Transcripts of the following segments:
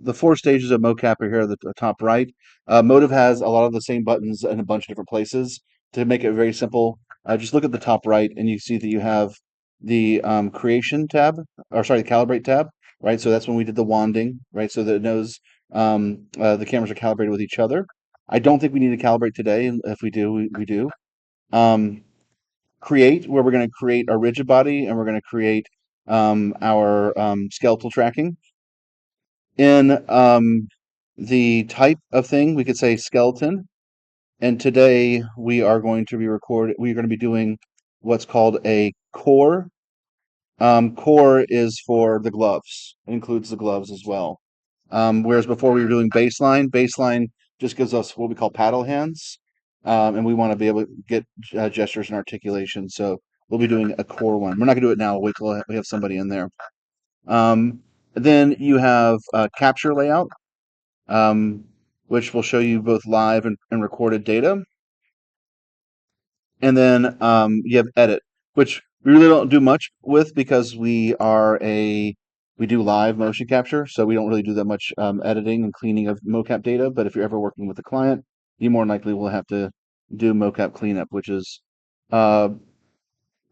The four stages of mocap are here at the top right. Motive has a lot of the same buttons in a bunch of different places. To make it very simple, just look at the top right and you see that you have the creation tab, or sorry, the calibrate tab, right? So that's when we did the wanding, right? So that it knows the cameras are calibrated with each other. I don't think we need to calibrate today. And if we do, we do. Um, Create, where we're going to create our rigid body and we're going to create our skeletal tracking. In the type of thing, we could say skeleton. And today we are going to be we're going to be doing what's called a core. Core is for the gloves. It includes the gloves as well. Whereas before we were doing baseline. Baseline just gives us what we call paddle hands. And we want to be able to get gestures and articulation. So we'll be doing a core one. We're not going to do it now. We'll wait till we have somebody in there. Um, then you have capture layout, um, which will show you both live and recorded data. And then you have edit, which we really don't do much with because we do live motion capture, so we don't really do that much editing and cleaning of mocap data. But if you're ever working with a client, you more than likely will have to do mocap cleanup, which is uh,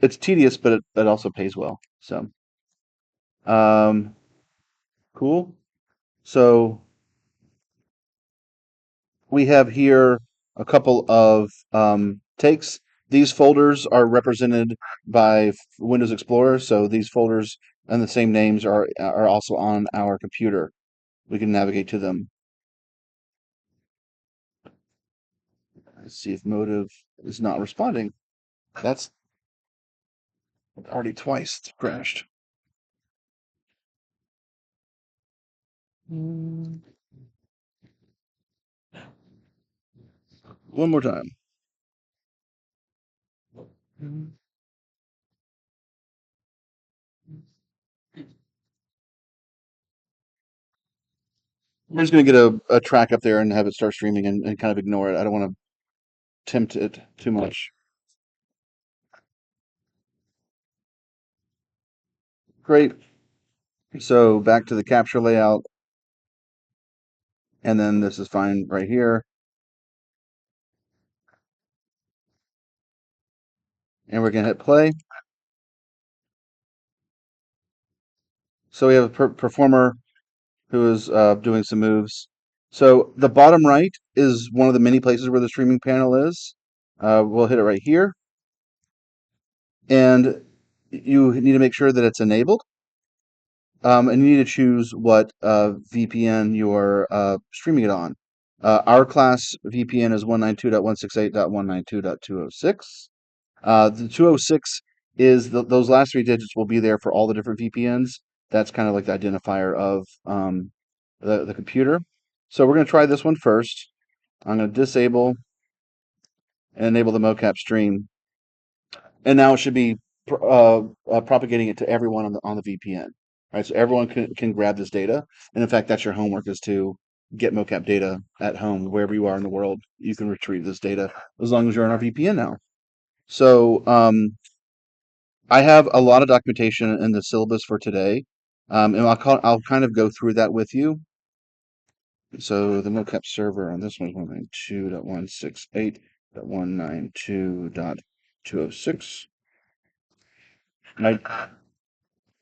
it's tedious, but it also pays well. So um, cool. So we have here a couple of takes. These folders are represented by Windows Explorer, so these folders and the same names are also on our computer. We can navigate to them. Let's see if Motive is not responding. That's already twice crashed. One more time. I'm just going to get a track up there and have it start streaming and kind of ignore it. I don't want to tempt it too much. Great. So back to the capture layout, and then this is fine right here. And we're going to hit play. So we have a performer who is doing some moves. So the bottom right is one of the many places where the streaming panel is. We'll hit it right here. And you need to make sure that it's enabled. And you need to choose what VPN you're streaming it on. Our class VPN is 192.168.192.206. The 206 is those last three digits will be there for all the different VPNs. That's kind of like the identifier of the computer. So we're going to try this one first. I'm going to disable and enable the mocap stream. And now it should be propagating it to everyone on the VPN. Right, so everyone can grab this data. And in fact, that's your homework is to get mocap data at home, wherever you are in the world. You can retrieve this data as long as you're on our VPN now. So I have a lot of documentation in the syllabus for today, and I'll kind of go through that with you. So the mocap server on this one is 192.168.192.206. Right.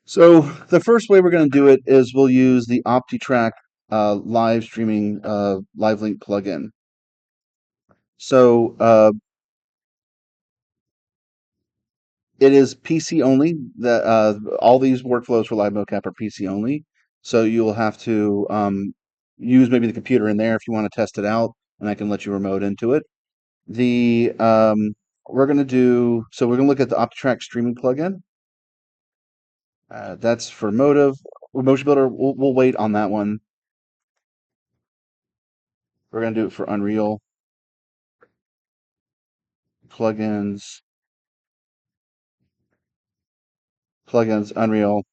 So the first way we're going to do it is we'll use the OptiTrack live streaming live link plugin. So it is PC only. That all these workflows for live mocap are PC only. So you'll have to use maybe the computer in there if you want to test it out, and I can let you remote into it. The we're going to do so. We're going to look at the OptiTrack streaming plugin. That's for Motive. Motion Builder. We'll wait on that one. We're going to do it for Unreal plugins. Plugins, Unreal.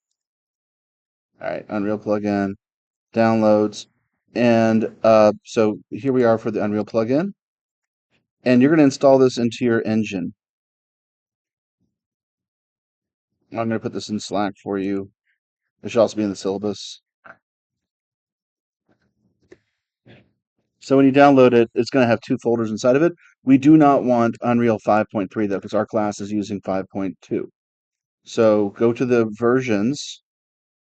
All right, Unreal plugin, downloads. And so here we are for the Unreal plugin. And you're going to install this into your engine. I'm going to put this in Slack for you. It should also be in the syllabus. So when you download it, it's going to have two folders inside of it. We do not want Unreal 5.3 though, because our class is using 5.2. So go to the versions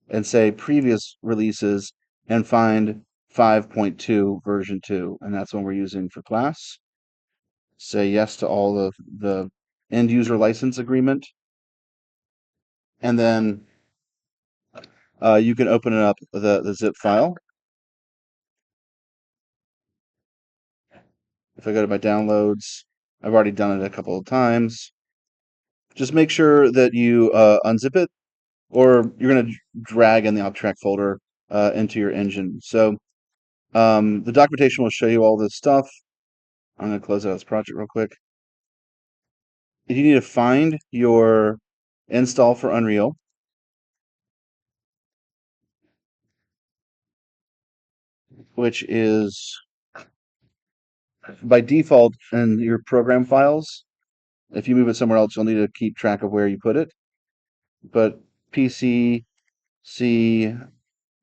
and say previous releases and find 5.2 version 2, and that's one we're using for class. Say yes to all of the end user license agreement, and then you can open it up the zip file. If I go to my downloads, I've already done it a couple of times. Just make sure that you unzip it, or you're going to drag in the OptiTrack folder into your engine. So the documentation will show you all this stuff. I'm going to close out this project real quick. You need to find your install for Unreal, which is by default in your program files. If you move it somewhere else, you'll need to keep track of where you put it. But PC, C,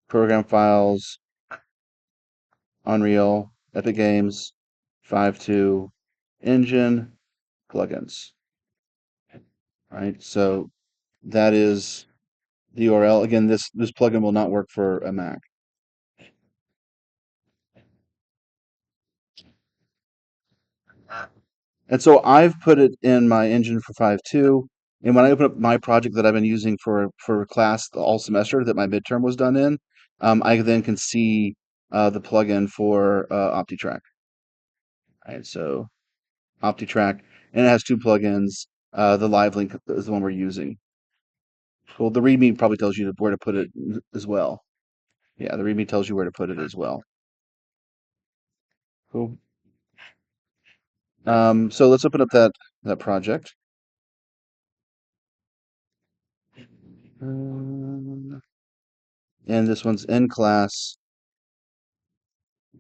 program files, Unreal, Epic Games, 5.2, engine, plugins. Right? So that is the URL. Again, this plugin will not work for a Mac. And so I've put it in my engine for 5.2. And when I open up my project that I've been using for class all semester that my midterm was done in, I then can see the plugin for OptiTrack. Right, so OptiTrack, and it has two plugins. The Live Link is the one we're using. Well, the README probably tells you where to put it as well. Yeah, the README tells you where to put it as well. Cool. So let's open up that project. And this one's in class.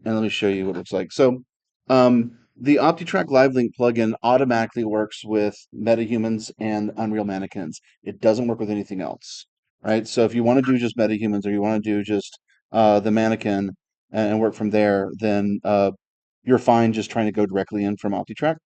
And let me show you what it looks like. So the OptiTrack Live Link plugin automatically works with MetaHumans and Unreal Mannequins. It doesn't work with anything else, right? So if you want to do just MetaHumans or you want to do just the mannequin and work from there, then you're fine just trying to go directly in from OptiTrack.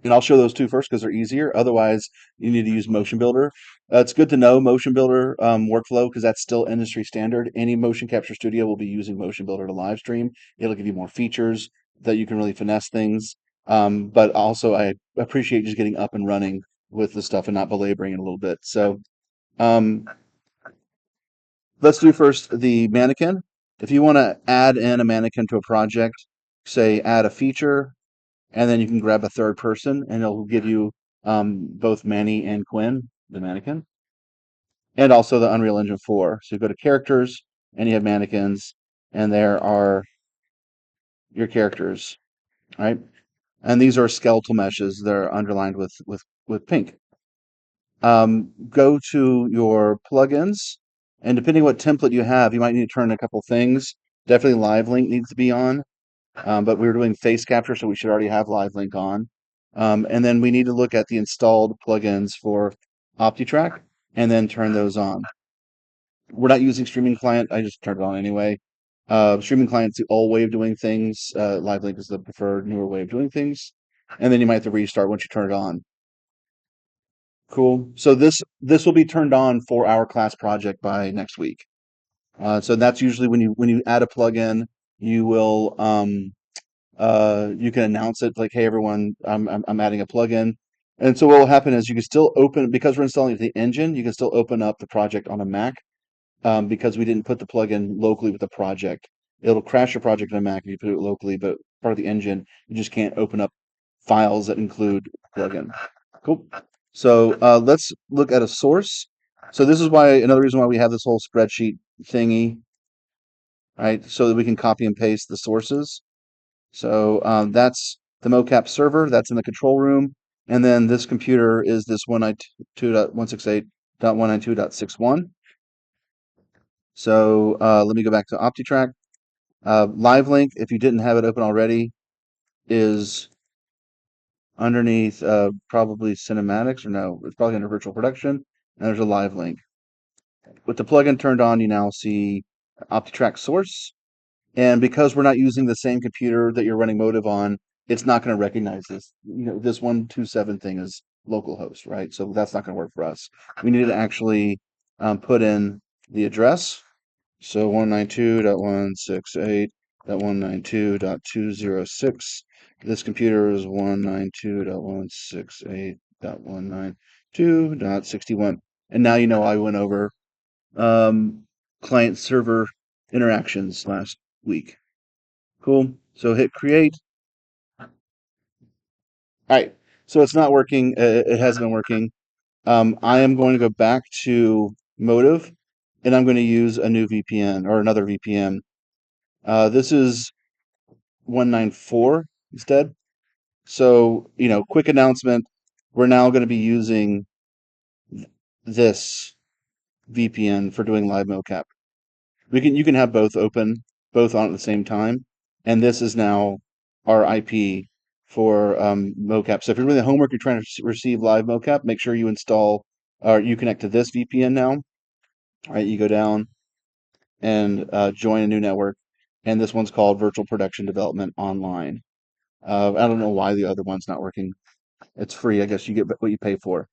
And I'll show those two first because they're easier. Otherwise, you need to use Motion Builder. It's good to know Motion Builder workflow because that's still industry standard. Any motion capture studio will be using Motion Builder to live stream. It'll give you more features that you can really finesse things. But also, I appreciate just getting up and running with the stuff and not belaboring it a little bit. So um, let's do first the mannequin. If you want to add in a mannequin to a project, say add a feature, and then you can grab a third person, and it'll give you both Manny and Quinn, the mannequin, and also the Unreal Engine 4. So you go to characters, and you have mannequins, and there are your characters, right? And these are skeletal meshes. They're underlined with pink. Go to your plugins, and depending what template you have, you might need to turn a couple things. Definitely Live Link needs to be on. But we were doing face capture, so we should already have Live Link on. And then we need to look at the installed plugins for OptiTrack and then turn those on. We're not using Streaming Client. I just turned it on anyway. Streaming Client's the old way of doing things. Live Link is the preferred newer way of doing things. And then you might have to restart once you turn it on. Cool. So this will be turned on for our class project by next week. So that's usually when you add a plugin, you will you can announce it like, hey everyone, I'm adding a plugin. And so what will happen is you can still open, because we're installing the engine, you can still open up the project on a Mac because we didn't put the plugin locally with the project. It'll crash your project on a Mac if you put it locally, but part of the engine, you just can't open up files that include plugin. Cool. So let's look at a source. So this is why another reason why we have this whole spreadsheet thingy, right? So that we can copy and paste the sources. So that's the mocap server. That's in the control room. And then this computer is this 192.168.192.61. So let me go back to OptiTrack. Live Link, if you didn't have it open already, is underneath probably cinematics, or no, it's probably under virtual production. And there's a Live Link. With the plugin turned on, you now see OptiTrack source. And because we're not using the same computer that you're running Motive on, it's not going to recognize this. This 127 thing is localhost, right? So that's not going to work for us. We need to actually put in the address. So 192.168.192.206. This computer is 192.168.192.61. And now you know I went over um, client server interactions last week. Cool. So hit create. All right. So it's not working. It has been working. I am going to go back to Motive, and I'm going to use a new VPN or another VPN. This is 194 instead. So, quick announcement. We're now going to be using this VPN for doing live mocap. You can have both open, both on at the same time, and this is now our IP for mocap. So if you're doing the homework, you're trying to receive live mocap, make sure you install or you connect to this VPN now. All right, you go down and join a new network, and this one's called Virtual Production Development Online. I don't know why the other one's not working. It's free. I guess you get what you pay for.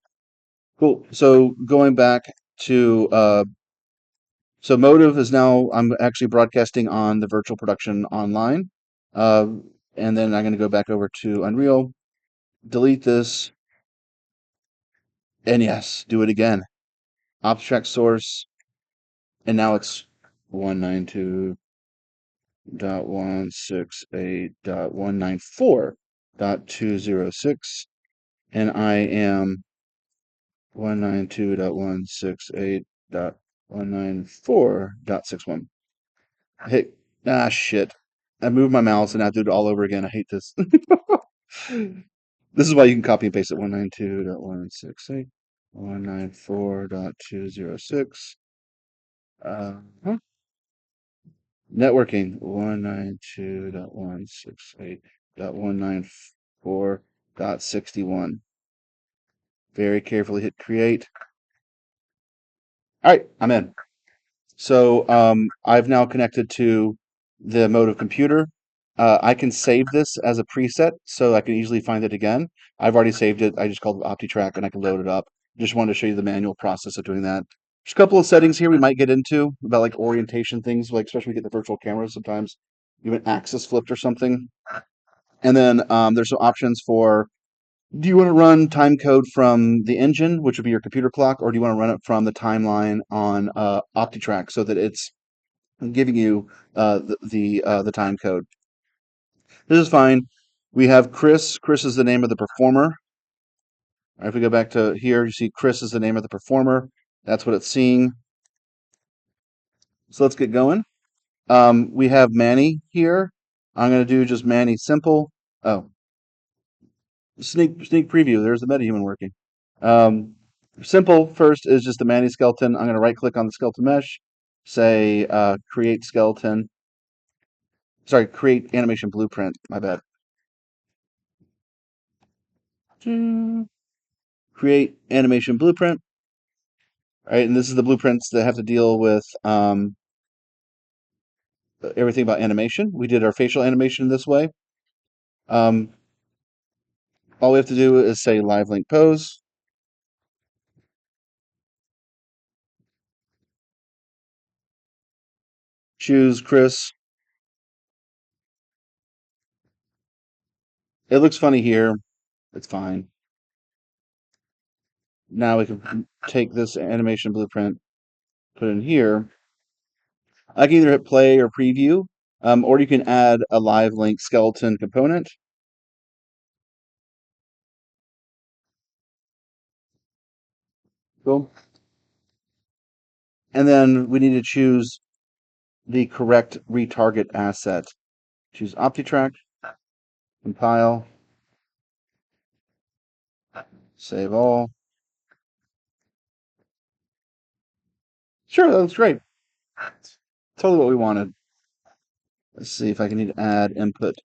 Cool. So going back to so Motive is now, I'm actually broadcasting on the virtual production online. Uh, and then I'm going to go back over to Unreal, delete this, and yes, do it again. Abstract source, and now it's 192.168.194.206, and I am 192.168.194.61. Hit, shit. I moved my mouse and I have to do it all over again. I hate this. This is why you can copy and paste it. 192.168.194.206. Huh? Networking 192.168.194.61. Very carefully hit create. All right, I'm in. So I've now connected to the Motive computer. I can save this as a preset so I can easily find it again. I've already saved it. I just called it OptiTrack and I can load it up. Just wanted to show you the manual process of doing that. There's a couple of settings here we might get into about like orientation things, like especially when we get the virtual cameras sometimes, even axis flipped or something. And then there's some options for, do you want to run time code from the engine, which would be your computer clock, or do you want to run it from the timeline on OptiTrack so that it's giving you the time code? This is fine. We have Chris. Chris is the name of the performer. All right, if we go back to here, you see Chris is the name of the performer. That's what it's seeing. So let's get going. We have Manny here. I'm going to do just Manny simple. Oh, sneak preview. There's the metahuman working. Um, Simple first is just the Manny skeleton. I'm going to right click on the skeleton mesh, say create skeleton. Sorry, create animation blueprint. My bad. Create animation blueprint. All right, and this is the blueprints that have to deal with everything about animation. We did our facial animation this way. Um, all we have to do is say live link pose. Choose Chris. It looks funny here. It's fine. Now we can take this animation blueprint, put it in here. I can either hit play or preview, or you can add a live link skeleton component. Cool. And then we need to choose the correct retarget asset. Choose OptiTrack, compile, save all. Sure, that looks great. Totally what we wanted. Let's see if I can need to add input.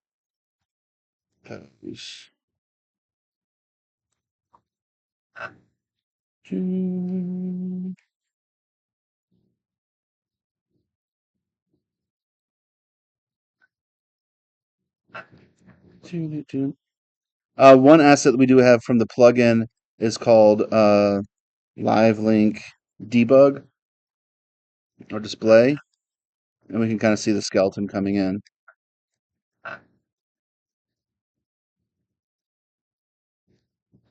Pose. One asset that we do have from the plugin is called Live Link Debug or Display, and we can kind of see the skeleton coming in,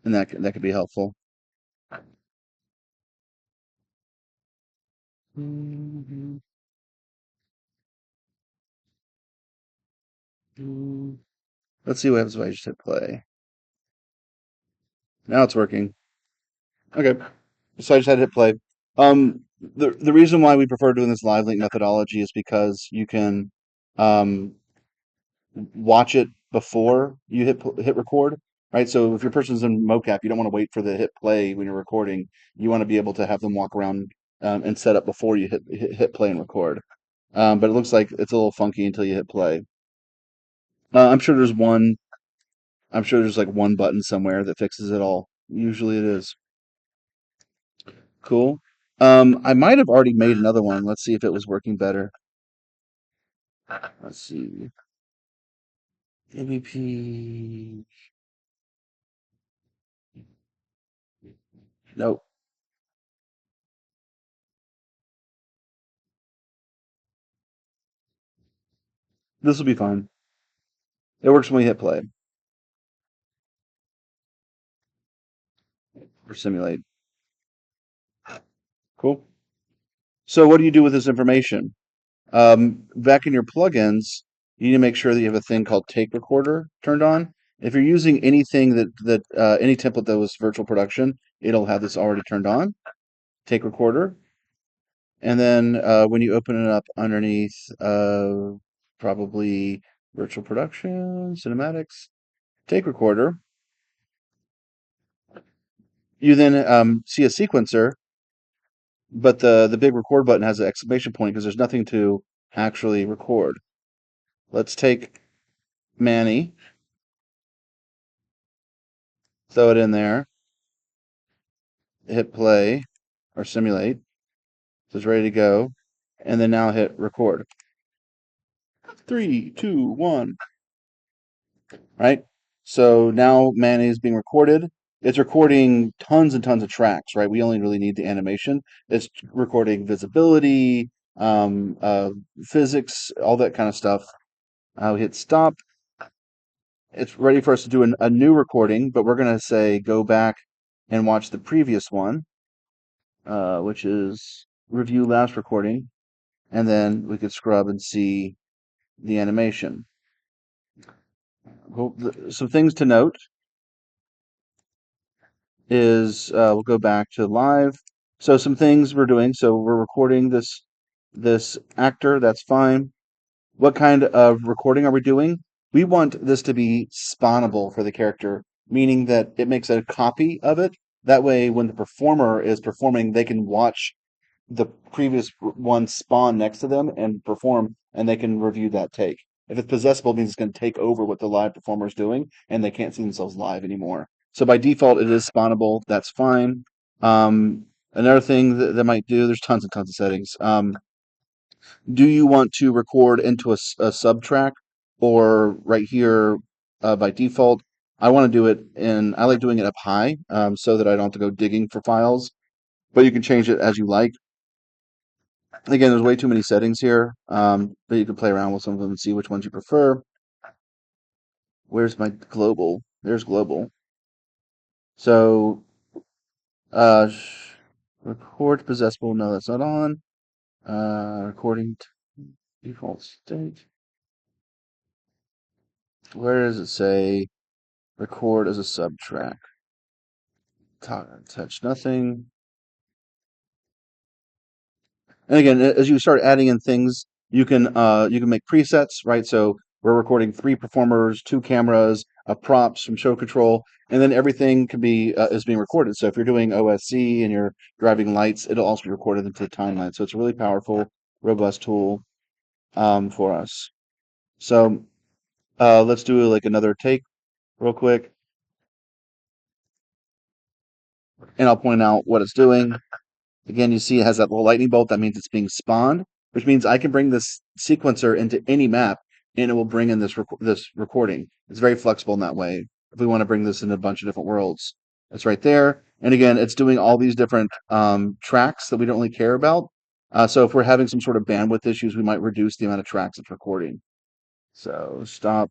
and that could be helpful. Let's see what happens if I just hit play. Now it's working. Okay, so I just had to hit play. The reason why we prefer doing this live link methodology is because you can um, watch it before you hit record, right? So if your person's in mocap, you don't want to wait for the hit play when you're recording. You want to be able to have them walk around and set up before you hit play and record. But it looks like it's a little funky until you hit play. I'm sure there's one. I'm sure there's like one button somewhere that fixes it all. Usually it is. Cool. I might have already made another one. Let's see if it was working better. Let's see. MVP. Nope. This will be fine. It works when we hit play or simulate. Cool. So what do you do with this information? Back in your plugins, you need to make sure that you have a thing called Take Recorder turned on. If you're using anything that any template that was virtual production, it'll have this already turned on. Take Recorder, and then when you open it up underneath, probably virtual production, cinematics, Take Recorder, you then see a sequencer, but the big record button has an exclamation point because there's nothing to actually record. Let's take Manny, throw it in there, hit play or simulate. So it's ready to go. And then now hit record. Three, two, one. Right? So now Manny is being recorded. It's recording tons and tons of tracks, right? We only really need the animation. It's recording visibility, physics, all that kind of stuff. We hit stop. It's ready for us to do a new recording, but we're going to say go back and watch the previous one, which is review last recording, and then we could scrub and see the animation. Well, some things to note is we'll go back to live. So some things we're doing. So we're recording this actor. That's fine. What kind of recording are we doing? We want this to be spawnable for the character, meaning that it makes a copy of it. That way, when the performer is performing, they can watch the previous one spawn next to them and perform, and they can review that take. If it's possessable, it means it's going to take over what the live performer is doing, and they can't see themselves live anymore. So by default, it is spawnable. That's fine. Another thing that might do, there's tons and tons of settings. Do you want to record into a sub track or right here by default? I want to do it I like doing it up high so that I don't have to go digging for files, but you can change it as you like. Again, there's way too many settings here, but you can play around with some of them and see which ones you prefer. Where's my global? There's global. So, uh, record possessable. No, that's not on. Recording default state. Where does it say record as a sub track? Touch nothing. And again, as you start adding in things, you can make presets, right? So we're recording three performers, two cameras, props from show control, and then everything can be is being recorded. So if you're doing OSC and you're driving lights, it'll also be recorded into the timeline. So it's a really powerful, robust tool for us. So let's do like another take real quick, and I'll point out what it's doing. Again, you see it has that little lightning bolt. That means it's being spawned, which means I can bring this sequencer into any map. and it will bring in this recording. It's very flexible in that way. If we want to bring this in a bunch of different worlds, it's right there. And again, it's doing all these different tracks that we don't really care about. So if we're having some sort of bandwidth issues, we might reduce the amount of tracks it's recording. So stop.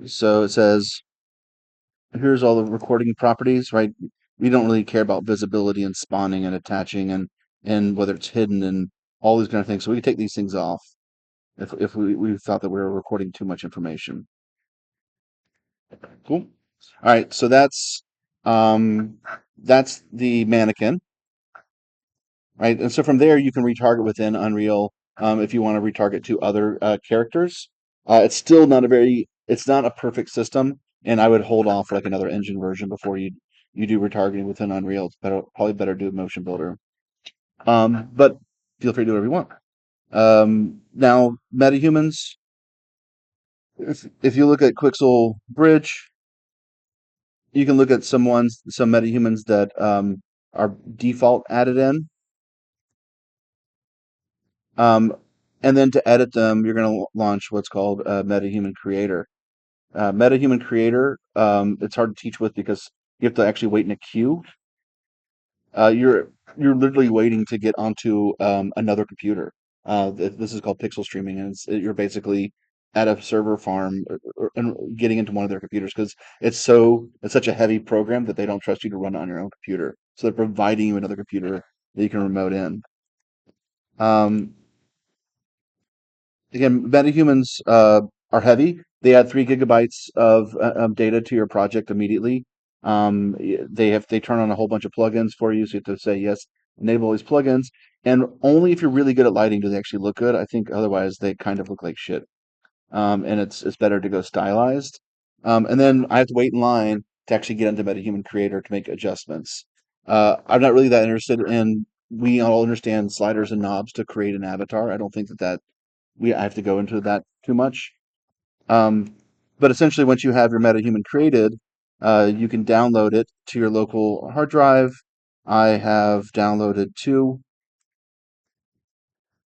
So it says, here's all the recording properties, right? We don't really care about visibility and spawning and attaching and whether it's hidden and all these kind of things. So we can take these things off if we thought that we were recording too much information. Cool. All right, so um that's the mannequin, right? And so from there you can retarget within Unreal if you want to retarget to other characters. It's still not it's not a perfect system, and I would hold off like another engine version before you do retargeting within Unreal. It's probably better to do a motion builder. But feel free to do whatever you want. Now metahumans, if you look at Quixel Bridge, you can look at some metahumans that are default added in. Um, and then to edit them, you're going to launch what's called a MetaHuman Creator. MetaHuman Creator, it's hard to teach with because you have to actually wait in a queue. You're literally waiting to get onto another computer. This is called pixel streaming, and you're basically at a server farm and getting into one of their computers because it's such a heavy program that they don't trust you to run it on your own computer. So they're providing you another computer that you can remote in. Um, Again, metahumans are heavy. They add 3 GB of data to your project immediately. They turn on a whole bunch of plugins for you, so you have to say yes, enable all these plugins. And only if you're really good at lighting do they actually look good. I think otherwise they kind of look like shit. And it's better to go stylized. And then I have to wait in line to actually get into MetaHuman Creator to make adjustments. I'm not really that interested in. We all understand sliders and knobs to create an avatar. I don't think that I have to go into that too much. Um, but essentially, once you have your MetaHuman created, you can download it to your local hard drive. I have downloaded two,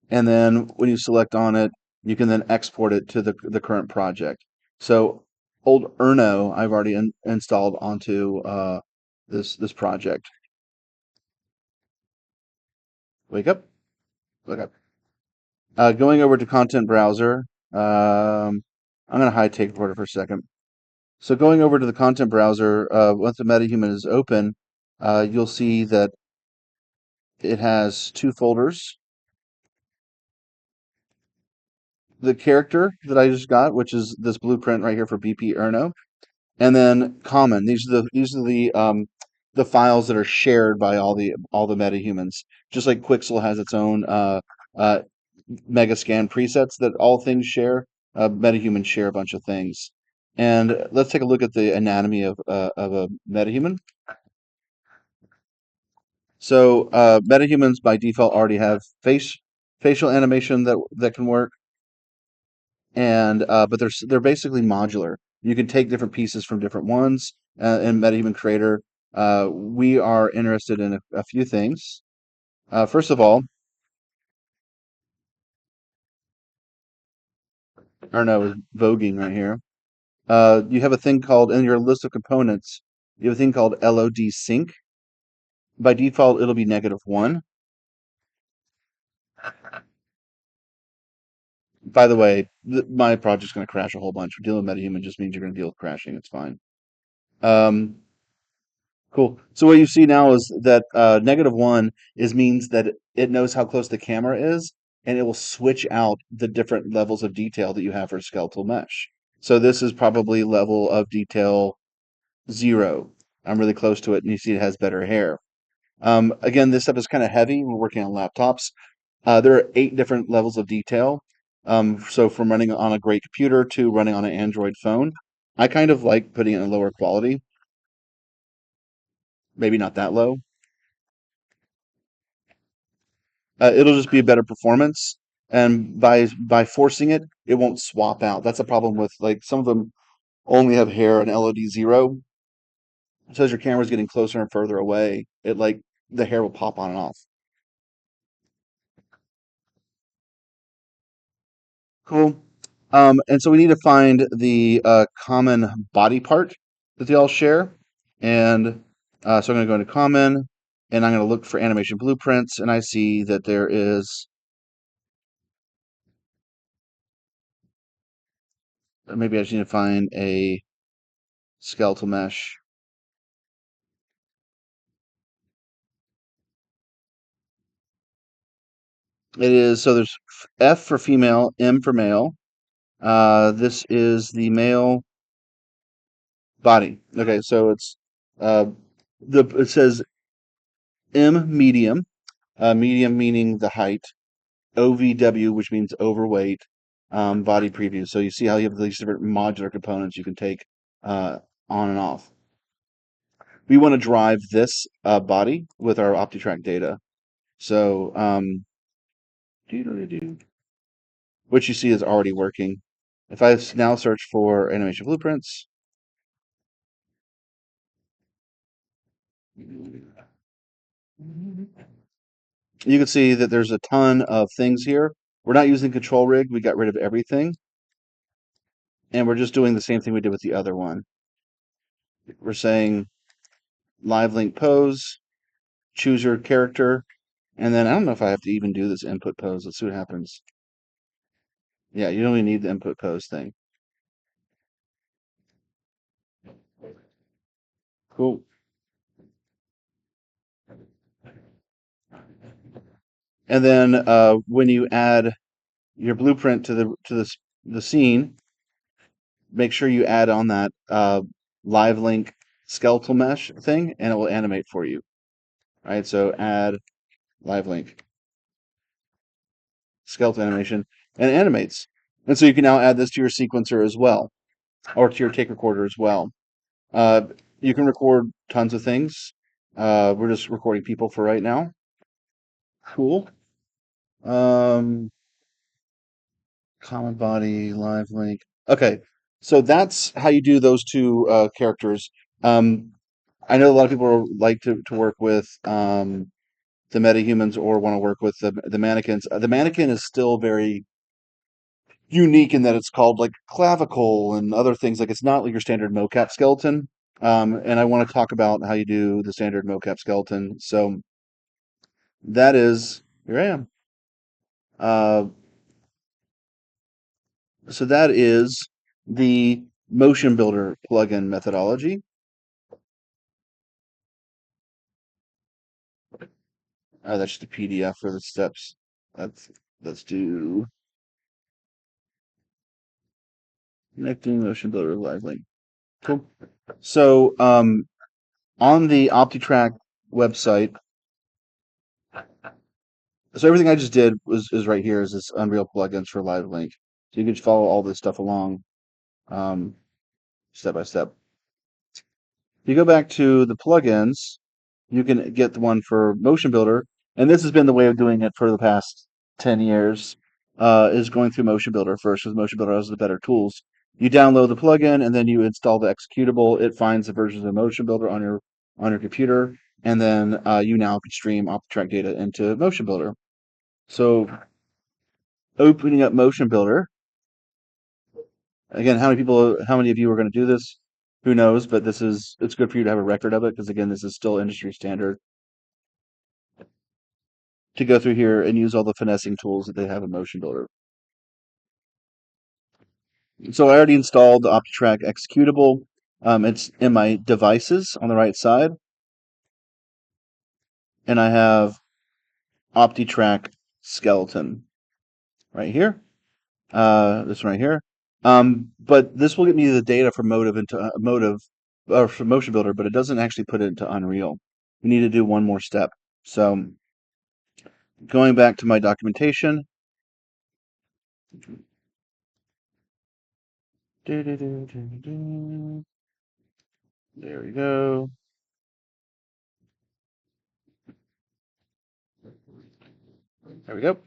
and then when you select on it, you can then export it to the current project. So old Erno, I've already installed onto this project. Wake up, wake up. Going over to Content Browser. I'm going to hide Take Recorder for a second. So going over to the content browser, once the MetaHuman is open, you'll see that it has two folders. The character that I just got, which is this blueprint right here for BP Erno, and then common. These are the files that are shared by all the metahumans. Just like Quixel has its own uh, Megascan presets that all things share, metahumans share a bunch of things. And let's take a look at the anatomy of a metahuman. So metahumans by default already have facial animation that can work, and but they're basically modular. You can take different pieces from different ones in MetaHuman Creator. We are interested in a few things. First of all, Arno is voguing right here. You have a thing called in your list of components. You have a thing called LOD sync. By default, it'll be -1. By the way, my project's going to crash a whole bunch. Dealing with MetaHuman just means you're going to deal with crashing. It's fine. Um, cool. So what you see now is that -1 means that it knows how close the camera is, and it will switch out the different levels of detail that you have for skeletal mesh. So this is probably level of detail 0. I'm really close to it, and you see it has better hair. Again, this stuff is kind of heavy. We're working on laptops. There are 8 different levels of detail. So from running on a great computer to running on an Android phone. I kind of like putting it in lower quality, maybe not that low. It'll just be a better performance, and by forcing it, it won't swap out. That's a problem with like some of them only have hair and LOD 0. So as your camera's getting closer and further away, it like the hair will pop on and off. Cool. And so we need to find the common body part that they all share. And so I'm going to go into common and I'm going to look for animation blueprints. And I see that there is, maybe I just need to find a skeletal mesh. It is, so there's F for female, M for male. This is the male body. Okay, so it's uh, it says M medium, medium meaning the height. OVW, which means overweight, body preview. So you see how you have these different modular components you can take uh, on and off. We want to drive this body with our OptiTrack data. So, which you see is already working. If I now search for animation blueprints, you can see that there's a ton of things here. We're not using control rig. We got rid of everything. And we're just doing the same thing we did with the other one. We're saying live link pose, choose your character, and then I don't know if I have to even do this input pose. Let's see what happens. Yeah, you only need the input pose thing. Cool. And then when you add your blueprint to the scene, make sure you add on that live link skeletal mesh thing, and it will animate for you. All right, so add live link skeletal animation, and it animates. And so you can now add this to your sequencer as well, or to your take recorder as well. Uh, you can record tons of things. We're just recording people for right now. Cool. Um, common body, live link. Okay, so that's how you do those two characters. Um, I know a lot of people like to work with the metahumans or want to work with the mannequins. The mannequin is still very unique in that it's called like clavicle and other things. Like it's not like your standard mocap skeleton. And I want to talk about how you do the standard mocap skeleton. So that is, here I am. Uh, so that is the motion builder plugin methodology. That's just a PDF for the steps. Let's let's do connecting motion builder live link. Cool. So on the OptiTrack website, so everything I just did was is right here is this Unreal plugins for live link. So you can just follow all this stuff along um, step by step. If you go back to the plugins, you can get the one for Motion Builder, and this has been the way of doing it for the past 10 years, is going through Motion Builder first, because Motion Builder has the better tools. You download the plugin, and then you install the executable. It finds the versions of Motion Builder on your computer, and then you now can stream OptiTrack data into Motion Builder. So opening up Motion Builder, again, how many of you are going to do this? Who knows? But it's good for you to have a record of it because again, this is still industry standard to go through here and use all the finessing tools that they have in Motion Builder. So I already installed the OptiTrack executable. It's in my devices on the right side, and I have OptiTrack skeleton right here. This one right here. But this will get me the data for Motive into Motive or from Motion Builder, but it doesn't actually put it into Unreal. We need to do one more step. So going back to my documentation. There we go. There we go.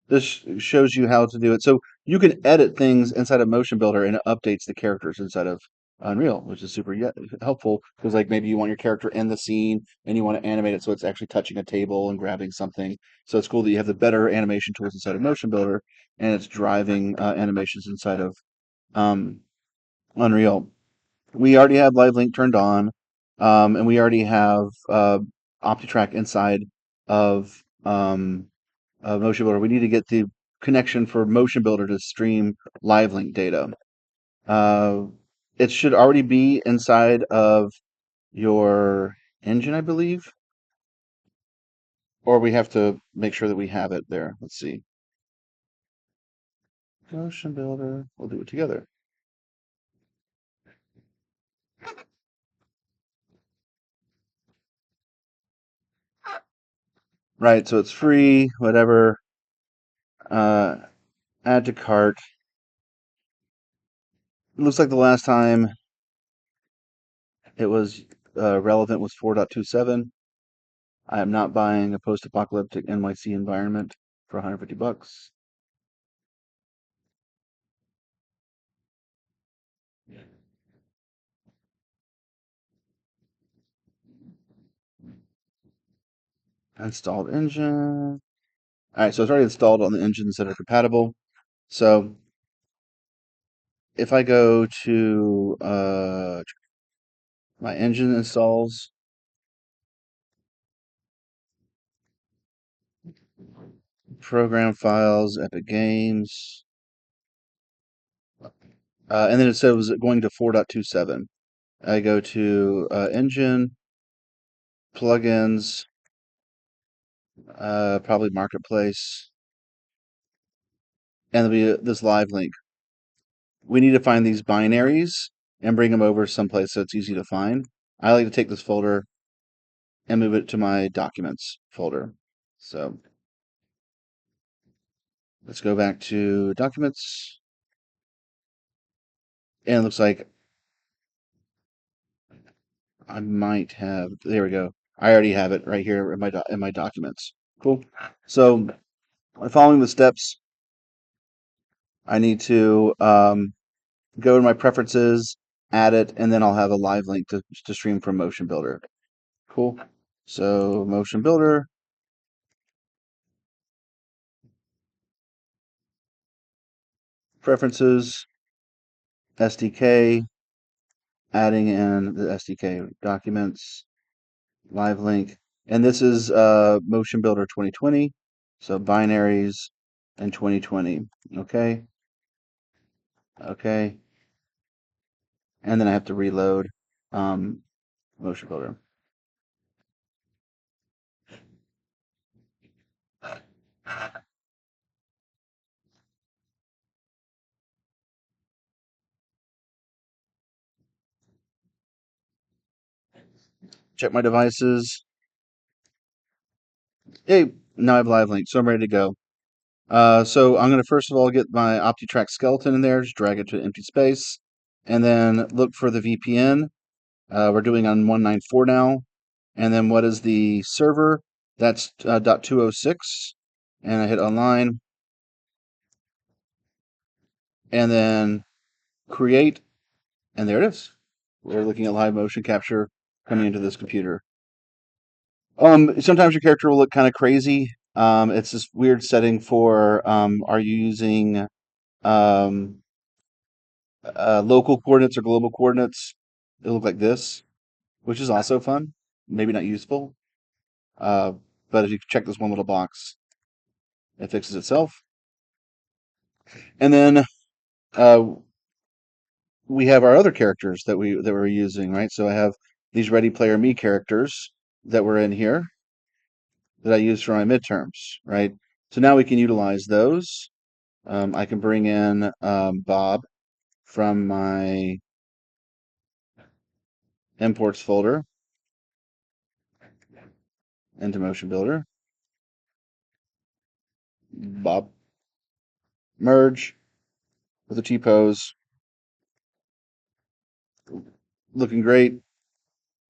This shows you how to do it. So you can edit things inside of Motion Builder and it updates the characters inside of Unreal, which is super helpful because like maybe you want your character in the scene and you want to animate it so it's actually touching a table and grabbing something. So it's cool that you have the better animation tools inside of Motion Builder and it's driving animations inside of um, Unreal. We already have Live Link turned on, and we already have OptiTrack inside of Motion Builder. We need to get the connection for Motion Builder to stream Live Link data. Uh, it should already be inside of your engine, I believe, or we have to make sure that we have it there. Let's see. Motion Builder. We'll do it together. Right, so it's free, whatever. Uh, add to cart. It looks like the last time it was relevant was 4.27. I am not buying a post-apocalyptic NYC environment for 150 bucks. Installed engine. All right, so it's already installed on the engines that are compatible. So if I go to my engine installs, program files, Epic Games, and then it says going to 4.27. I go to engine, plugins, probably marketplace, and there'll be this live link. We need to find these binaries and bring them over someplace so it's easy to find. I like to take this folder and move it to my documents folder. So let's go back to documents. And it looks like I might have, there we go. I already have it right here in my documents. Cool. So following the steps, I need to go to my preferences, add it, and then I'll have a live link to stream from Motion Builder. Cool. So Motion Builder, preferences, SDK, adding in the SDK documents, live link, and this is Motion Builder 2020, so binaries in 2020. Okay, okay, and then I have to reload um, Motion Builder. Check my devices. Hey, now I have live link, so I'm ready to go. So I'm going to first of all get my OptiTrack skeleton in there, just drag it to an empty space, and then look for the VPN. We're doing on 194 now. And then what is the server? That's .206. And I hit online. And then create. And there it is. We're looking at live motion capture coming into this computer. Sometimes your character will look kind of crazy. It's this weird setting for are you using um, local coordinates or global coordinates? It'll look like this, which is also fun. Maybe not useful. Uh, but if you check this one little box, it fixes itself. And then uh, we have our other characters that we're using, right? So I have these Ready Player Me characters that were in here that I use for my midterms, right? So now we can utilize those. I can bring in Bob from my imports folder into Motion Builder. Bob, merge with a T-pose, looking great.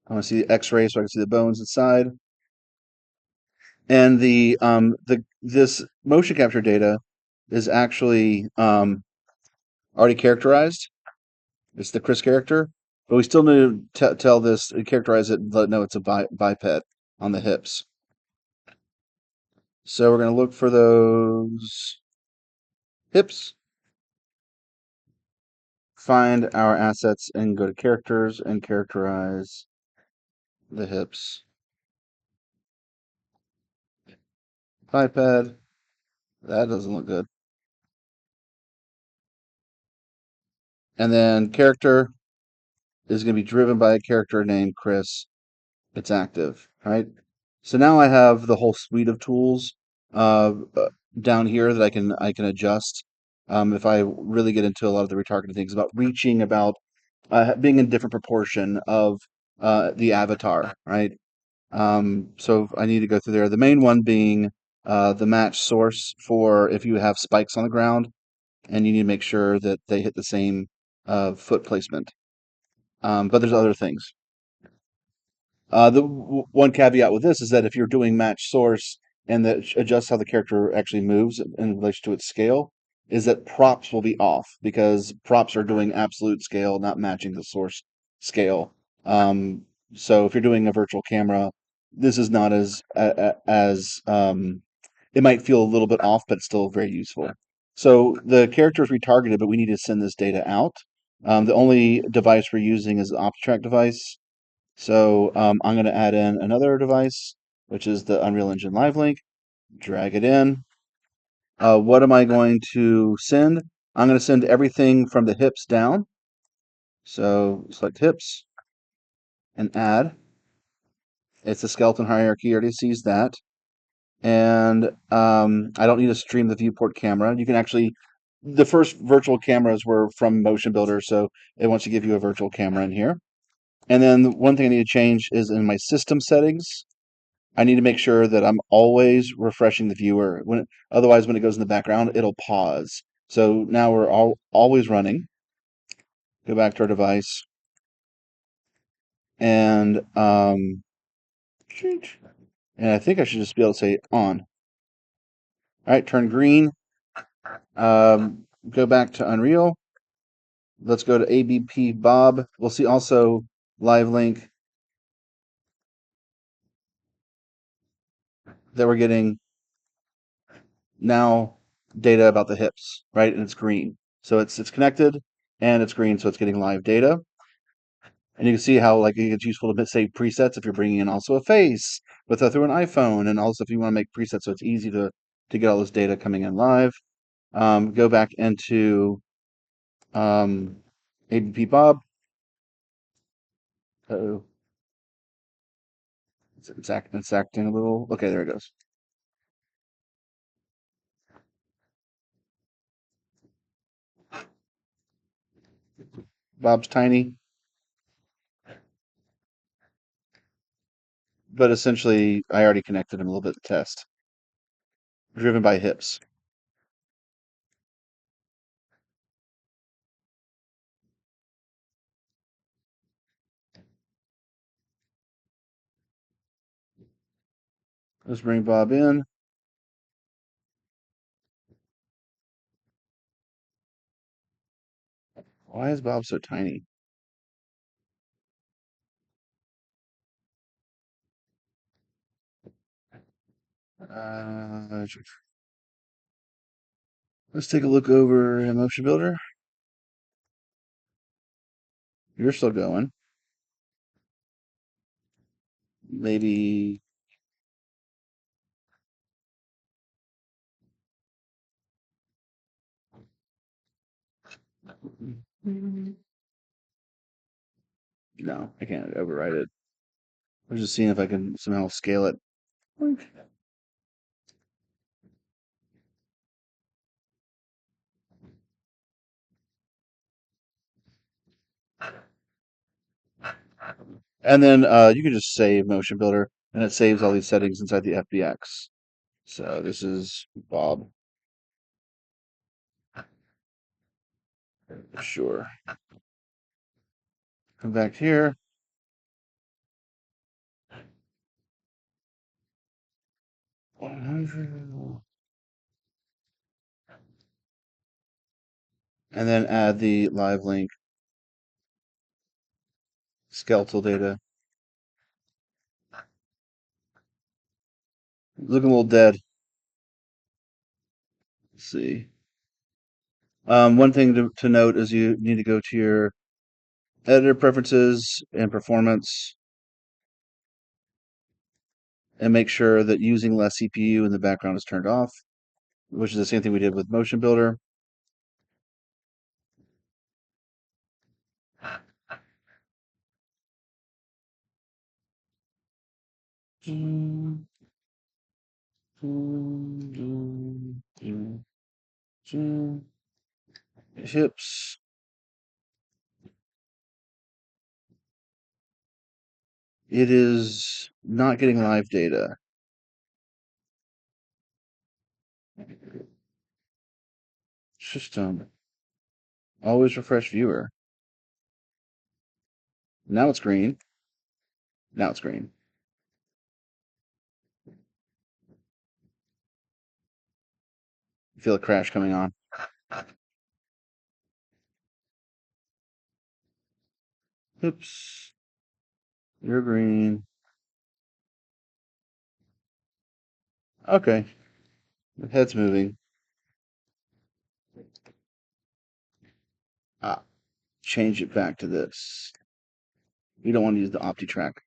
I want to see the X-ray so I can see the bones inside. And the this motion capture data is actually already characterized. It's the Chris character. But we still need to tell this, characterize it, and let it know it's a biped on the hips. So we're going to look for those hips, find our assets, and go to characters and characterize the hips. Biped. That doesn't look good. And then character is going to be driven by a character named Chris. It's active, right? So now I have the whole suite of tools down here that I can adjust. If I really get into a lot of the retargeting things about reaching, about being in different proportion of the avatar, right? So I need to go through there. The main one being the match source for if you have spikes on the ground and you need to make sure that they hit the same foot placement. But there's other things. One caveat with this is that if you're doing match source and that adjusts how the character actually moves in relation to its scale, is that props will be off because props are doing absolute scale, not matching the source scale. So if you're doing a virtual camera, this is not as it might feel a little bit off, but it's still very useful. So the character is retargeted, but we need to send this data out. The only device we're using is the OptiTrack device. So I'm going to add in another device, which is the Unreal Engine Live Link, drag it in. What am I going to send? I'm going to send everything from the hips down. So select hips and add. It's a skeleton hierarchy, already sees that. And I don't need to stream the viewport camera. You can actually, the first virtual cameras were from Motion Builder, so it wants to give you a virtual camera in here. And then the one thing I need to change is in my system settings. I need to make sure that I'm always refreshing the viewer. Otherwise, when it goes in the background, it'll pause. So now we're always running. Go back to our device, and and I think I should just be able to say on. All right, turn green. Go back to Unreal. Let's go to ABP Bob. We'll see also live link that we're getting now data about the hips, right? And it's green. So it's connected and it's green, so it's getting live data. And you can see how like it's useful to save presets if you're bringing in also a face through an iPhone, and also if you want to make presets so it's easy to get all this data coming in live. Go back into ABP Bob. Uh-oh. It's acting a little. Okay, there it goes. Bob's tiny, but essentially I already connected him a little bit to test. Driven by hips. Let's bring Bob in. Why is Bob so tiny? Uh, let's take a look over Emotion Builder. You're still going. Maybe. No, I can't override it. I'm just seeing if I can somehow scale it. And then you can just save Motion Builder, and it saves all these settings inside the FBX. So this is Bob. Sure. Come back here. And then add the live link skeletal data. Looking a little dead. Let's see. One thing to note is you need to go to your editor preferences and performance and make sure that using less CPU in the background is turned off, which is the same thing we did with Motion Builder. Hips. It is not getting live data. System. Always refresh viewer. Now it's green. Now it's green. Feel a crash coming on. Oops. You're green. Okay. The head's moving. Ah, change it back to this. We don't want to use the OptiTrack.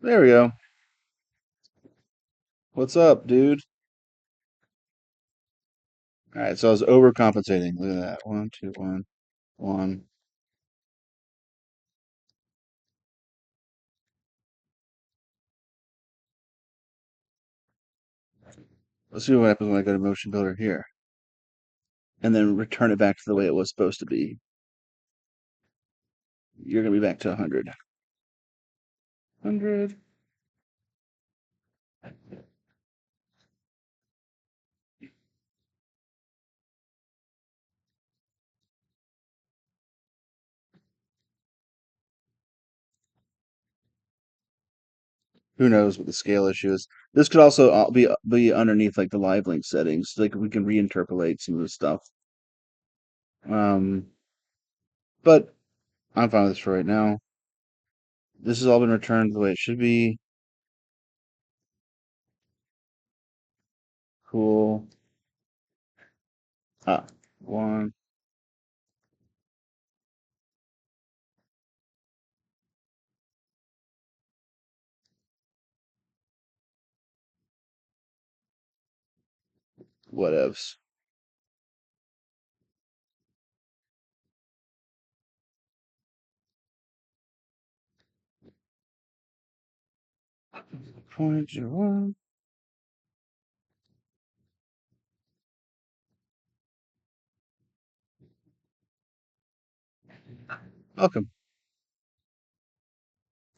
There we go. What's up, dude? All right, so I was overcompensating. Look at that. One, two, one, one. Let's see what happens when I go to Motion Builder here. And then return it back to the way it was supposed to be. You're going to be back to 100. 100. Who knows what the scale issue is? This could also be underneath like the live link settings. Like we can reinterpolate some of the stuff. Um, but I'm fine with this for right now. This has all been returned the way it should be. Cool. Ah, one. Whatevs. Point zero one. Welcome.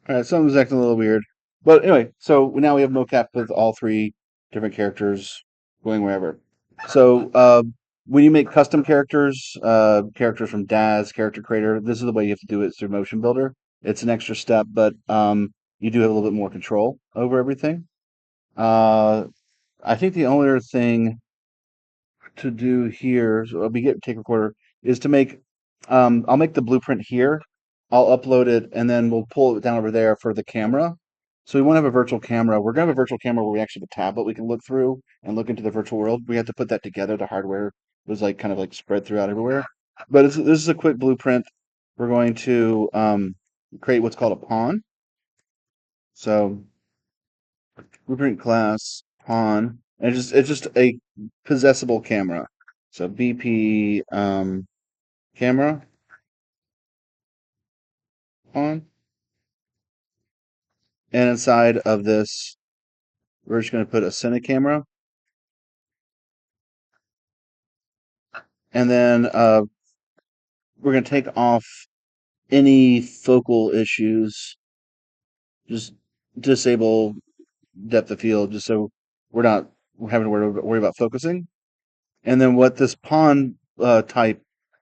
All right, something's acting a little weird. But anyway, so now we have mocap with all three different characters going wherever. So when you make custom characters, characters from DAZ, Character Creator, this is the way you have to do it through Motion Builder. It's an extra step, but you do have a little bit more control over everything. Uh, I think the only other thing to do here, so we get take recorder, is to make, I'll make the blueprint here. I'll upload it and then we'll pull it down over there for the camera. So we want to have a virtual camera. We're going to have a virtual camera where we actually have a tablet we can look through and look into the virtual world. We have to put that together. The hardware was like kind of like spread throughout everywhere. But this is a quick blueprint. We're going to create what's called a pawn. So blueprint class pawn, and it's just a possessible camera. So BP camera pawn, and inside of this, we're just going to put a Cine camera, and then we're going to take off any focal issues. Just disable depth of field, just so we're having to worry about focusing. And then what this pawn type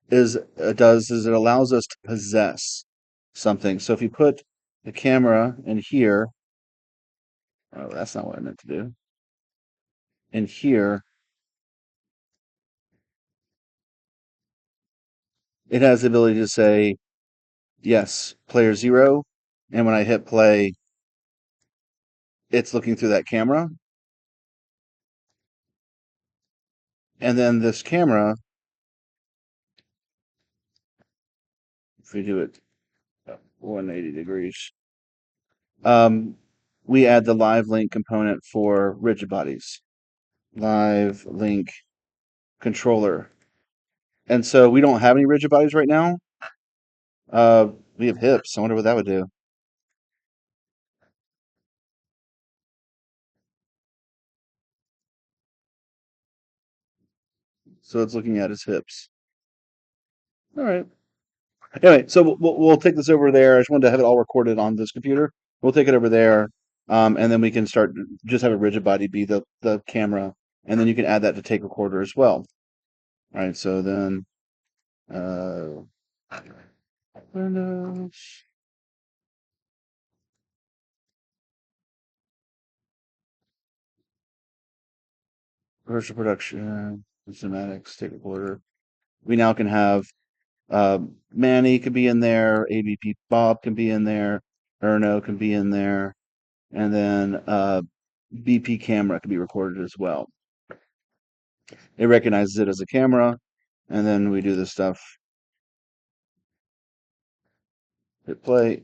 does is it allows us to possess something. So if you put the camera in here, oh, that's not what I meant to do. And here it has the ability to say, yes, player zero. And when I hit play, it's looking through that camera. And then this camera, if we do it 180 degrees, um, we add the live link component for rigid bodies. Live link controller. And so we don't have any rigid bodies right now. We have hips. I wonder what that would do. So it's looking at his hips. All right. Anyway, so we'll take this over there. I just wanted to have it all recorded on this computer. We'll take it over there, and then we can start just have a rigid body be the camera, and then you can add that to take recorder as well. All right. So then, uh, Windows, virtual production, cinematics, take recorder. We now can have Manny could be in there, ABP Bob can be in there, Erno can be in there, and then BP camera can be recorded as well. It recognizes it as a camera, and then we do this stuff. Hit play.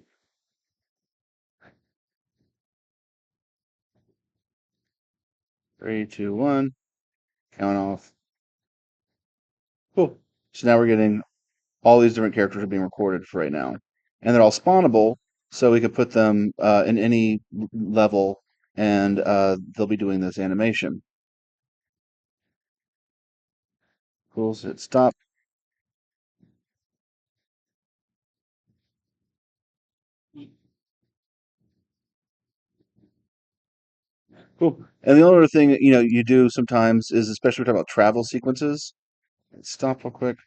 3, 2, 1. Count off. Cool. So now we're getting all these different characters are being recorded for right now, and they're all spawnable, so we could put them in any level, and they'll be doing this animation. Cool. So hit stop. Cool. And the only other thing you do sometimes is, especially when we talk about travel sequences, stop real quick,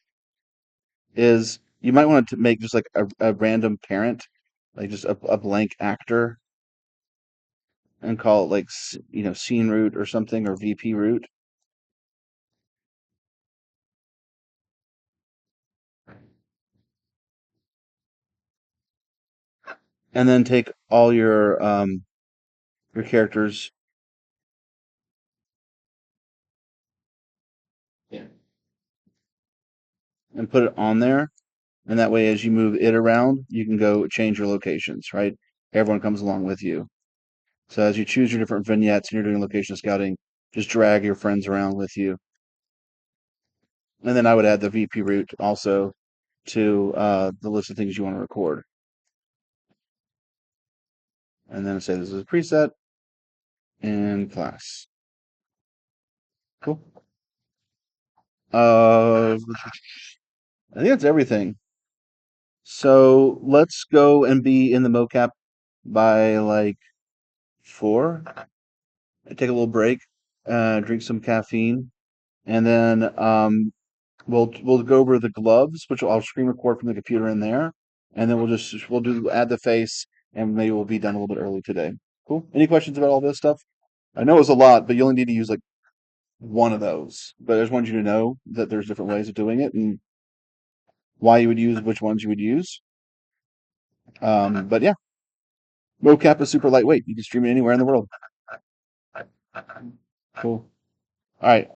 is you might want to make just like a random parent, like just a blank actor, and call it like scene root or something, or VP root, and then take all your characters and put it on there, and that way as you move it around, you can go change your locations, right? Everyone comes along with you. So as you choose your different vignettes and you're doing location scouting, just drag your friends around with you. And then I would add the VP route also to the list of things you want to record. And then say this is a preset and class. Cool. I think that's everything. So let's go and be in the mocap by like 4. Take a little break, drink some caffeine, and then we'll go over the gloves, which I'll screen record from the computer in there, and then we'll do add the face, and maybe we'll be done a little bit early today. Cool. Any questions about all this stuff? I know it's a lot, but you only need to use like one of those. But I just wanted you to know that there's different ways of doing it and why you would use which ones you would use. But yeah, mocap is super lightweight. You can stream it anywhere in the world. Cool. All right.